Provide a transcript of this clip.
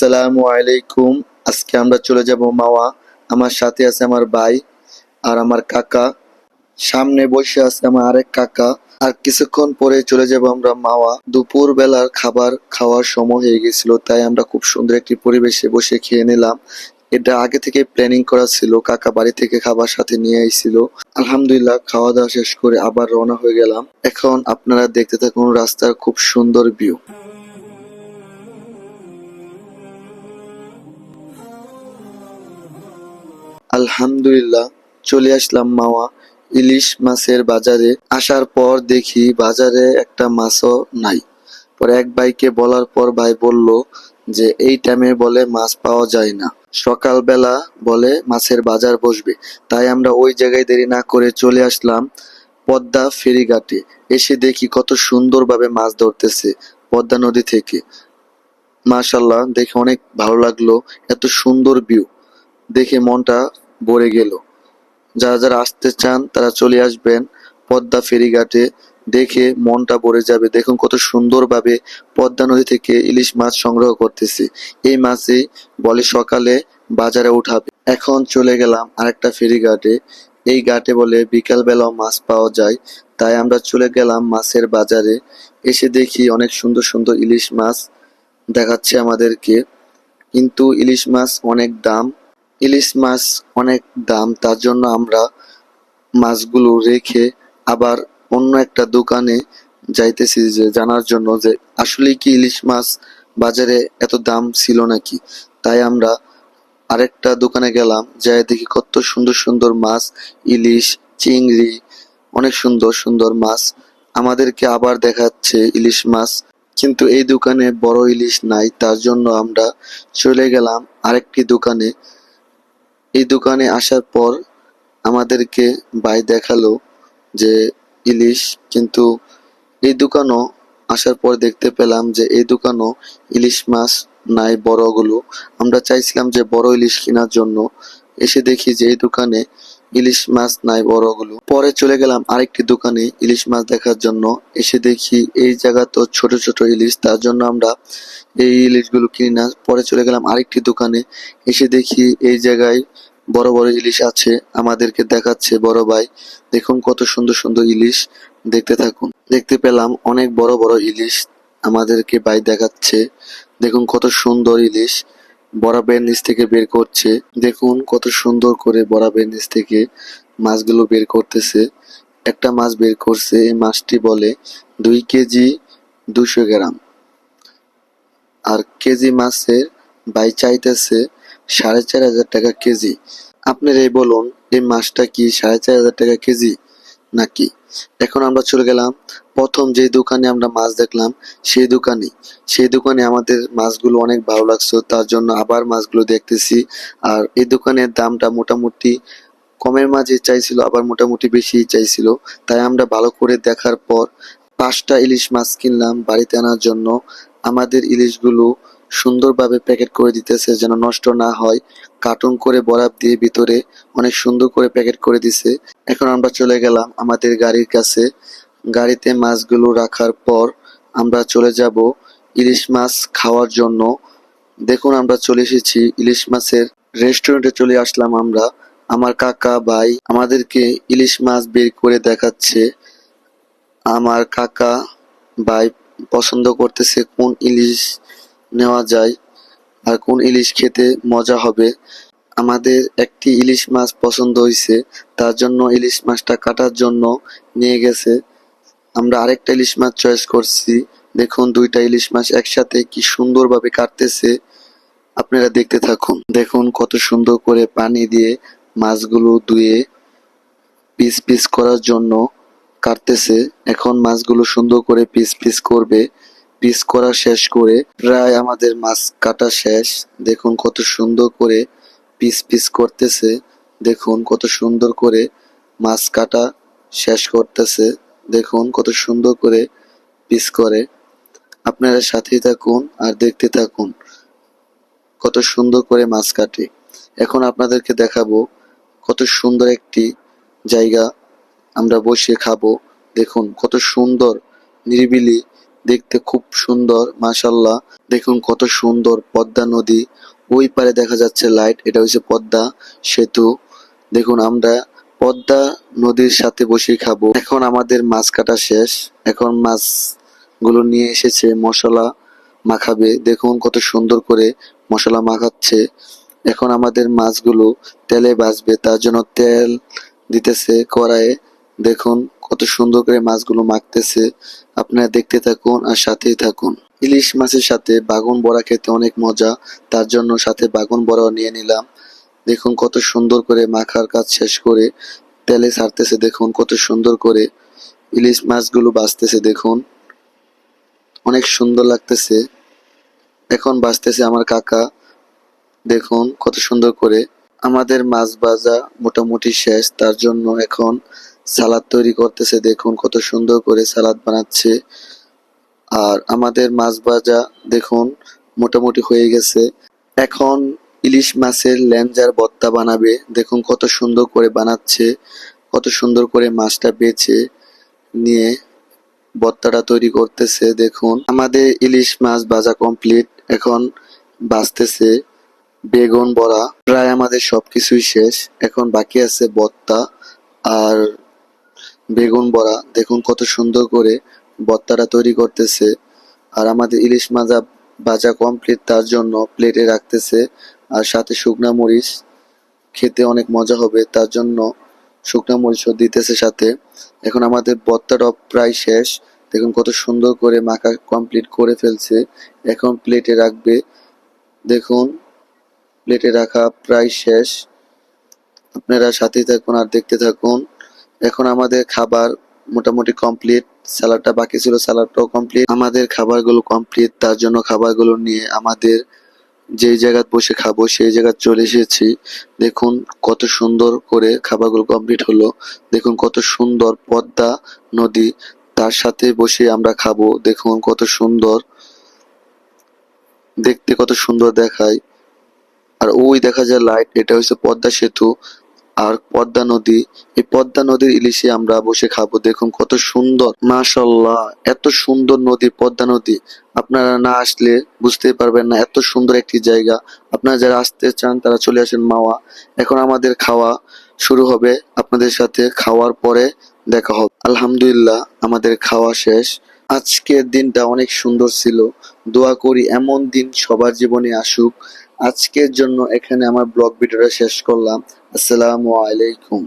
আসসালামু আলাইকুম। আজকে আমরা চলে যাব মাওয়া। আমার সাথে আছে আমার ভাই আর আমার কাকা। সামনে বসে আছে আমার আরেক কাকা। আর কিছুক্ষণ পরে চলে যাব আমরা মাওয়া। দুপুর বেলার খাবার খাওয়ার সময় হয়ে গেছিল, তাই আমরা খুব সুন্দর একটি পরিবেশে বসে খেয়ে নিলাম। এটা আগে থেকে প্ল্যানিং করা ছিল, কাকা বাড়ি থেকে খাবার সাথে নিয়ে আইছিল। আলহামদুলিল্লাহ, খাওয়া দাওয়া শেষ করে আবার রওনা হয়ে গেলাম। এখন আপনারা দেখতে থাকুন রাস্তার খুব সুন্দর ভিউ। আলহামদুলিল্লাহ, চলে আসলাম মাওয়া ইলিশ মাছের বাজারে। আসার পর দেখি বাজারে একটা মাছও নাই। পরে এক ভাইকে বলার পর ভাই বলল যে এই টাইমে বলে মাছ পাওয়া যায় না, সকালবেলা বলে মাছের বাজার বসবে। তাই আমরা ওই জায়গায় দেরি না করে চলে আসলাম পদ্মা ফেরিঘাটে। এসে দেখি কত সুন্দরভাবে মাছ ধরতেছে পদ্মা নদী থেকে। মাশাল্লাহ, দেখে অনেক ভালো লাগলো। এত সুন্দর ভিউ দেখে মনটা ভরে গেল। যারা যারা আসতে চান তারা চলে আসবেন পদ্মা ফেরিঘাটে। দেখে মনটা ভরে যাবে। দেখুন কত সুন্দরভাবে পদ্মা নদী থেকে ইলিশ মাছ সংগ্রহ করতেছে। এই মাছই বলে সকালে বাজারে উঠাবে। এখন চলে গেলাম আরেকটা ফেরিঘাটে। এই ঘাটে বলে বিকাল বেলাও মাছ পাওয়া যায়। তাই আমরা চলে গেলাম মাছের বাজারে। এসে দেখি অনেক সুন্দর সুন্দর ইলিশ মাছ দেখাচ্ছে আমাদেরকে, কিন্তু ইলিশ মাছ অনেক দাম। ইলিশ মাছ অনেক দাম, তার জন্য আমরা মাছগুলো রেখে আবার অন্য একটা দোকানে যাইতেছি যে জানার জন্য যে আসলে কি ইলিশ মাছ বাজারে এত দাম ছিল নাকি। তাই আমরা আরেকটা দোকানে গেলাম, যাই দেখি কত সুন্দর সুন্দর মাছ, ইলিশ, চিংড়ি, অনেক সুন্দর সুন্দর মাছ আমাদেরকে আবার দেখাচ্ছে ইলিশ মাছ। কিন্তু এই দোকানে বড় ইলিশ নাই, তার জন্য আমরা চলে গেলাম আরেকটি দোকানে। এই দোকানে আসার পর আমাদেরকে ভাই দেখালো যে ইলিশ, কিন্তু এই দোকানও আসার পর দেখতে পেলাম যে এই দোকানও ইলিশ মাছ নাই বড়গুলো। আমরা চাইছিলাম যে বড় ইলিশ কেনার জন্য, এসে দেখি যে এই দোকানে ইলিশ মাছ নাই বড়গুলো। পরে চলে গেলাম আরেকটি দোকানে ইলিশ মাছ দেখার জন্য। এসে দেখি এই জায়গা তো ছোট ছোট ইলিশ, তার জন্য আমরা এই ইলিশগুলো কিনি না। পরে চলে গেলাম আরেকটি দোকানে। এসে দেখি এই জায়গায় বড় বড় ইলিশ আছে, আমাদেরকে দেখাচ্ছে বড় ভাই। দেখুন কত সুন্দর সুন্দর ইলিশ, দেখতে থাকুন। দেখতে পেলাম অনেক বড় বড় ইলিশ আমাদেরকে ভাই দেখাচ্ছে। দেখুন কত সুন্দর ইলিশ বরাবের নিচ থেকে বের করছে। দেখুন কত সুন্দর করে বরাবের নিচ থেকে মাছগুলো বের করতেছে। একটা মাছ বের করছে, এই মাছটি বলে 2 কেজি 200 গ্রাম। আর কেজি মাছের ভাই চাইতেছে 4500 টাকা কেজি। আপনারাই বলুন এই মাছটা কি 4500 টাকা কেজি নাকি। এখন আমরা চলে গেলাম প্রথম যে দোকানে আমরা মাছ দেখলাম সেই দোকানে আমাদের মাছগুলো অনেক ভালো লাগছে, তার জন্য আবার মাছগুলো দেখতেছি। আর এই দোকানের দামটা মোটামুটি কমের মাঝে চাইছিল, আবার মোটামুটি বেশি চাইছিল। তাই আমরা ভালো করে দেখার পর 5টা ইলিশ মাছ কিনলাম বাড়িতে আনার জন্য। আমাদের ইলিশগুলো সুন্দরভাবে প্যাকেট করে দিতেছে যেন নষ্ট না হয়। কার্টুন করে বরাত দিয়ে ভিতরে অনেক সুন্দর করে প্যাকেট করে দিছে। এখন আমরা চলে গেলাম আমাদের গাড়ির কাছে। গাড়িতে মাছগুলো রাখার পর আমরা চলে যাব ইলিশ মাছ খাওয়ার জন্য। দেখুন আমরা চলে এসেছি ইলিশ মাছের রেস্টুরেন্টে চলে আসলাম আমরা। আমার কাকা ভাই আমাদেরকে ইলিশ মাছ বের করে দেখাচ্ছে। আমার কাকা ভাই পছন্দ করতেছে কোন ইলিশ নেওয়া যায় আর কোন ইলিশ খেতে মজা হবে। আমাদের একটি ইলিশ মাছ পছন্দ হয়েছে, তার জন্য ইলিশ মাছটা কাটার জন্য নিয়ে গেছে। আমরা আরেকটা ইলিশ মাছ চয়েস করছি। দেখুন 2টা ইলিশ মাছ একসাথে কি সুন্দরভাবে কাটতেছে, আপনারা দেখতে থাকুন। দেখুন কত সুন্দর করে পানি দিয়ে মাছগুলো ধুয়ে পিস পিস করার জন্য কাটতেছে। এখন মাছগুলো সুন্দর করে পিস পিস করবে। পিস করা শেষ করে প্রায় আমাদের মাছ কাটা শেষ। দেখুন কত সুন্দর করে পিস পিস করতেছে। দেখুন কত সুন্দর করে মাছ কাটা শেষ করতেছে। দেখুন কত সুন্দর করে পিস করে। আপনারা সাথেই থাকুন আর দেখতে থাকুন কত সুন্দর করে মাছ কাটে। এখন আপনাদেরকে দেখাবো কত সুন্দর একটি জায়গা, আমরা বসে খাবো। দেখুন কত সুন্দর নিরিবিলি দেখতে খুব সুন্দর মাশাল্লাহ। দেখুন কত সুন্দর পদ্মা নদী। ওই পারে দেখা যাচ্ছে লাইট, এটা হচ্ছে পদ্মা সেতু। দেখুন আমরা পদ্মা নদীর সাথে বসে খাবো। এখন আমাদের মাছ কাটা শেষ, এখন মাছ গুলো নিয়ে এসেছে মশলা মাখাবে। দেখুন কত সুন্দর করে মশলা মাখাচ্ছে। এখন আমাদের মাছগুলো তেলে ভাজবে, তার জন্য তেল দিতেছে কড়াইয়ে। দেখুন কত সুন্দর করে মাছগুলো মাখতেছে। আপনারা দেখতে থাকুন আর সাথেই থাকুন। ইলিশ মাছের সাথে বাগুন বড়া খেতে অনেক মজা, তার জন্য সাথে বাগুন বড়াও নিয়ে নিলাম। দেখুন কত সুন্দর করে মাখার কাজ শেষ করে তেলে ছাড়তেছে। দেখুন কত সুন্দর করে ইলিশ মাছগুলো ভাজতেছে। দেখুন অনেক সুন্দর লাগতেছে। এখন ভাজতেছে আমার কাকা। দেখুন কত সুন্দর করে আমাদের মাছ ভাজা মোটামুটি শেষ, তার জন্য এখন সালাদ তৈরি করতেছে। দেখুন কত সুন্দর করে সালাদ বানাচ্ছে। আর আমাদের মাছ ভাজা দেখুন মোটামুটি হয়ে গেছে। এখন ইলিশ মাছের লেঞ্জার ভর্তা বানাবে। দেখুন কত সুন্দর করে বানাচ্ছে, কত সুন্দর করে মাছটা বেছে নিয়ে ভর্তাটা তৈরি করতেছে। দেখুন আমাদের ইলিশ মাছ ভাজা কমপ্লিট, এখন ভাজতেছে বেগুন বড়া। প্রায় আমাদের সবকিছুই শেষ, এখন বাকি আছে ভর্তা আর বেগুন বড়া। দেখুন কত সুন্দর করে ভর্তাটা তৈরি করতেছে। আর আমাদের ইলিশ মাছ ভাজা কমপ্লিট, তার জন্য প্লেটে রাখতেছে। আর সাথে শুকনা মরিচ, খেতে অনেক মজা হবে তার জন্য শুকনা মরিচও দিতেছে সাথে। এখন আমাদের ভর্তাটাও প্রায় শেষ। দেখুন কত সুন্দর করে মাখা কমপ্লিট করে ফেলছে, এখন প্লেটে রাখবে। দেখুন প্লেটে রাখা প্রায় শেষ। আপনারা সাথেই থাকুন আর দেখতে থাকুন। এখন আমাদের খাবার মোটামুটি কমপ্লিট, স্যালাডটা বাকি ছিল, স্যালাডটাও কমপ্লিট। আমাদের খাবারগুলো কমপ্লিট, তার জন্য খাবারগুলো নিয়ে আমাদের যেই জায়গায় বসে খাবো সেই জায়গায় চলে এসেছি। দেখুন কত সুন্দর করে খাবারগুলো কমপ্লিট হলো। দেখুন কত সুন্দর পদ্মা নদী, তার সাথে বসে আমরা খাবো। দেখুন কত সুন্দর দেখতে, কত সুন্দর দেখায়। আর ওই দেখা যায় লাইট, এটা হচ্ছে পদ্মা সেতু আর পদ্মা নদী। এই পদ্মা নদীর ইলিশে আমরা বসে খাবো। দেখুন কত সুন্দর মাশাল্লাহ, এত সুন্দর নদী পদ্মা নদী। আপনারা না আসলে বুঝতে পারবেন না, এত সুন্দর একটি জায়গা। আপনারা যারা আসতে চান তারা চলে আসেন মাওয়া। এখন আমাদের খাওয়া শুরু হবে, আপনাদের সাথে খাওয়ার পরে দেখা হবে। আলহামদুলিল্লাহ আমাদের খাওয়া শেষ। আজকের দিনটা অনেক সুন্দর ছিল। দোয়া করি এমন দিন সবার জীবনে আসুক। আজকের জন্য এখানে আমার ব্লগ ভিডিওটা শেষ করলাম। আসসালামু আলাইকুম।